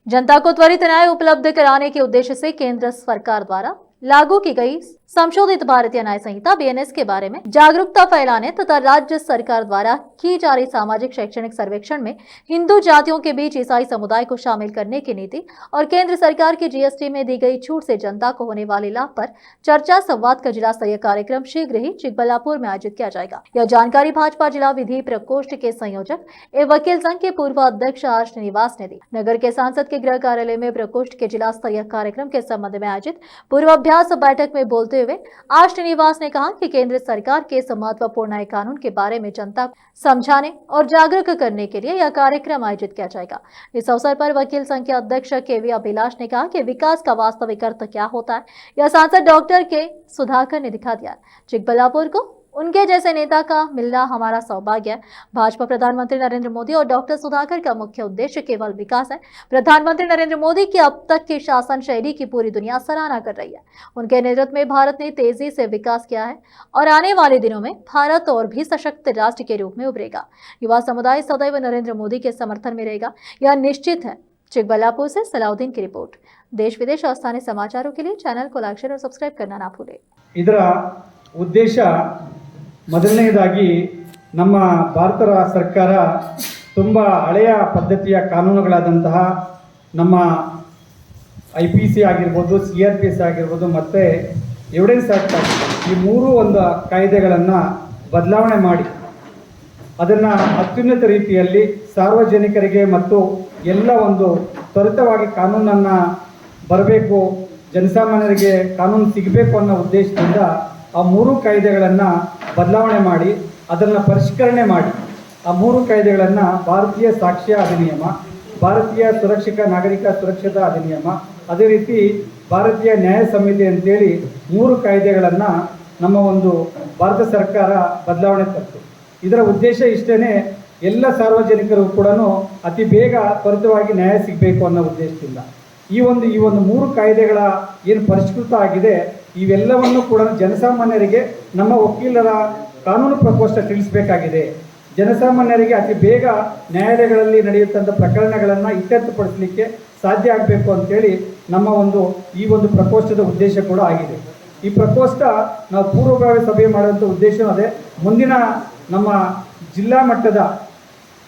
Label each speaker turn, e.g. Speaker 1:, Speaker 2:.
Speaker 1: जनता को त्वरित न्याय उपलब्ध कराने के उद्देश्य से केंद्र सरकार द्वारा लागू की गई संशोधित भारतीय न्याय संहिता बीएनएस के बारे में जागरूकता फैलाने तथा राज्य सरकार द्वारा की जा रही सामाजिक शैक्षणिक सर्वेक्षण में हिंदू जातियों के बीच ईसाई समुदाय को शामिल करने की नीति और केंद्र सरकार की जीएसटी में दी गई छूट से जनता को होने वाले लाभ पर चर्चा संवाद का जिला स्तरीय कार्यक्रम शीघ्र ही चिकबल्लापुर में आयोजित किया जाएगा। यह जानकारी भाजपा जिला विधि प्रकोष्ठ के संयोजक एवं वकील संघ के पूर्व अध्यक्ष आर श्रीनिवास ने दी। नगर के सांसद के गृह कार्यालय में प्रकोष्ठ के जिला स्तरीय कार्यक्रम के संबंध में आयोजित पूर्वाभ्यास बैठक में बोलते हुए आर श्रीनिवास ने कहा कि केंद्र सरकार के इस महत्वपूर्ण नए कानून के बारे में जनता को समझाने और जागरूक करने के लिए यह कार्यक्रम आयोजित किया जाएगा। इस अवसर पर वकील संघ के अध्यक्ष केवी अभिलाष ने कहा कि विकास का वास्तविक अर्थ क्या होता है यह सांसद डॉक्टर के सुधाकर ने दिखा दिया। चिकबल्लापुर को उनके जैसे नेता का मिलना हमारा सौभाग्य है। भाजपा प्रधानमंत्री नरेंद्र मोदी और डॉक्टर सुधाकर का मुख्य उद्देश्य केवल विकास है। प्रधानमंत्री नरेंद्र मोदी की अब तक की शासन शैली की पूरी दुनिया सराहना कर रही है। उनके नेतृत्व में भारत ने तेजी से विकास किया है और आने वाले दिनों में भारत और भी सशक्त राष्ट्र के रूप में उभरेगा। युवा समुदाय सदैव नरेंद्र मोदी के समर्थन में रहेगा, यह निश्चित है। चिकबल्लापुर से सलाउद्दीन की रिपोर्ट। देश विदेश और स्थानीय समाचारों के लिए चैनल को लाइक शेयर और सब्सक्राइब करना ना भूलें।
Speaker 2: ಇದರ ಉದ್ದೇಶ ಮೊದಲನೆಯದಾಗಿ ನಮ್ಮ ಭಾರತ ಸರ್ಕಾರ ತುಂಬ ಹಳೆಯ ಪದ್ಧತಿಯ ಕಾನೂನುಗಳಾದಂತಹ ನಮ್ಮ IPC ಆಗಿರ್ಬೋದು, CRPS ಆಗಿರ್ಬೋದು ಮತ್ತು ಎವಿಡೆನ್ಸ್ ಆಕ್ಟ್ ಈ ಮೂರು ಒಂದು ಕಾಯ್ದೆಗಳನ್ನು ಬದಲಾವಣೆ ಮಾಡಿ ಅದನ್ನು ಅತ್ಯುನ್ನತ ರೀತಿಯಲ್ಲಿ ಸಾರ್ವಜನಿಕರಿಗೆ ಮತ್ತು ಎಲ್ಲ ಒಂದು ತ್ವರಿತವಾಗಿ ಕಾನೂನನ್ನು ಬರಬೇಕು, ಜನಸಾಮಾನ್ಯರಿಗೆ ಕಾನೂನು ಸಿಗಬೇಕು ಅನ್ನೋ ಉದ್ದೇಶದಿಂದ ಆ ಮೂರು ಕಾಯ್ದೆಗಳನ್ನು ಬದಲಾವಣೆ ಮಾಡಿ ಅದನ್ನು ಪರಿಷ್ಕರಣೆ ಮಾಡಿ ಆ ಮೂರು ಕಾಯ್ದೆಗಳನ್ನು ಭಾರತೀಯ ಸಾಕ್ಷ್ಯ ಅಧಿನಿಯಮ, ಭಾರತೀಯ ಸುರಕ್ಷಿತ ನಾಗರಿಕ ಸುರಕ್ಷತಾ ಅಧಿನಿಯಮ, ಅದೇ ರೀತಿ ಭಾರತೀಯ ನ್ಯಾಯ ಸಂಹಿತೆ ಅಂತೇಳಿ ಮೂರು ಕಾಯ್ದೆಗಳನ್ನು ನಮ್ಮ ಒಂದು ಭಾರತ ಸರ್ಕಾರ ಬದಲಾವಣೆ ತರ್ತು। ಇದರ ಉದ್ದೇಶ ಇಷ್ಟೇ, ಎಲ್ಲ ಸಾರ್ವಜನಿಕರು ಕೂಡ ಅತಿ ಬೇಗ ತ್ವರಿತವಾಗಿ ನ್ಯಾಯ ಸಿಗಬೇಕು ಅನ್ನೋ ಉದ್ದೇಶದಿಂದ ಈ ಒಂದು ಮೂರು ಕಾಯ್ದೆಗಳ ಏನು ಪರಿಷ್ಕೃತ ಆಗಿದೆ ಇವೆಲ್ಲವನ್ನು ಕೂಡ ಜನಸಾಮಾನ್ಯರಿಗೆ ನಮ್ಮ ವಕೀಲರ ಕಾನೂನು ಪ್ರಕೋಷ್ಠ ತಿಳಿಸಬೇಕಾಗಿದೆ। ಜನಸಾಮಾನ್ಯರಿಗೆ ಅತಿ ಬೇಗ ನ್ಯಾಯಾಲಯಗಳಲ್ಲಿ ನಡೆಯುತ್ತಂಥ ಪ್ರಕರಣಗಳನ್ನು ಇತ್ಯರ್ಥಪಡಿಸಲಿಕ್ಕೆ ಸಾಧ್ಯ ಆಗಬೇಕು ಅಂತೇಳಿ ನಮ್ಮ ಈ ಒಂದು ಪ್ರಕೋಷ್ಠದ ಉದ್ದೇಶ ಕೂಡ ಆಗಿದೆ। ಈ ಪ್ರಕೋಷ್ಠ ನಾವು ಪೂರ್ವಭಾವಿ ಸಭೆ ಮಾಡುವಂಥ ಉದ್ದೇಶ ಅದೇ, ಮುಂದಿನ ನಮ್ಮ ಜಿಲ್ಲಾ ಮಟ್ಟದ